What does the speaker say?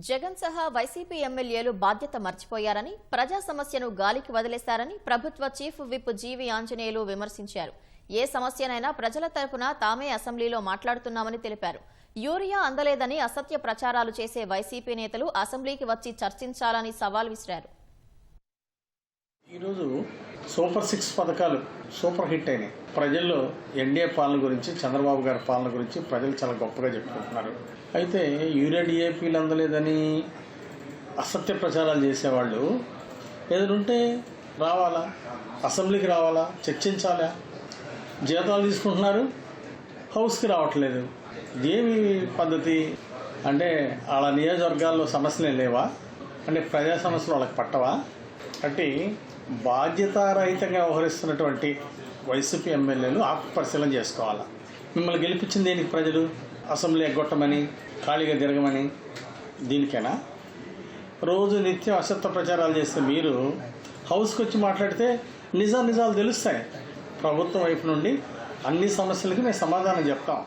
జగన్ సహా వైసీపీ ఎమ్మెల్యేలు బాధ్యత మర్చిపోయారని, ప్రజా సమస్యను గాలికి వదిలేశారని ప్రభుత్వ చీఫ్ విప్ జీవి ఆంజనేయులు విమర్శించారు. ఏ సమస్యనైనా ప్రజల తరపున తామే అసెంబ్లీలో మాట్లాడుతున్నామని తెలిపారు. యూరియా అందలేదని అసత్య ప్రచారాలు చేసే వైసీపీ నేతలు అసెంబ్లీకి వచ్చి చర్చించాలని సవాల్ విసిరారు. ఈరోజు సూపర్ 6 పథకాలు సూపర్ హిట్ అయినాయి. ప్రజల్లో ఎన్డీఏ పాలన గురించి, చంద్రబాబు గారి పాలన గురించి ప్రజలు చాలా గొప్పగా చెప్పుకుంటున్నారు. అయితే యూరియా డిఏపీలు అందలేదని అసత్య ప్రచారాలు చేసేవాళ్ళు ఏదంటే రావాలా, అసెంబ్లీకి రావాలా, చర్చించాలా, జీతాలు తీసుకుంటున్నారు, హౌస్కి రావట్లేదు. ఇదేమి పద్ధతి? అంటే వాళ్ళ నియోజకవర్గాల్లో సమస్యలే లేవా? అంటే ప్రజా సమస్యలు వాళ్ళకి పట్టవా? అంటే బాధ్యతారహితంగా వ్యవహరిస్తున్నటువంటి వైసీపీ ఎమ్మెల్యేలు ఆత్మపరిశీలన చేసుకోవాలా. మిమ్మల్ని గెలిపించింది దేనికి? ప్రజలు అసెంబ్లీ ఎగ్గొట్టమని, ఖాళీగా తిరగమని, దీనికైనా? రోజు నిత్యం అసత్య ప్రచారాలు చేస్తే మీరు హౌస్కి వచ్చి మాట్లాడితే నిజాలు తెలుస్తాయి. ప్రభుత్వం వైపు నుండి అన్ని సమస్యలకి మేము సమాధానం చెప్తాం.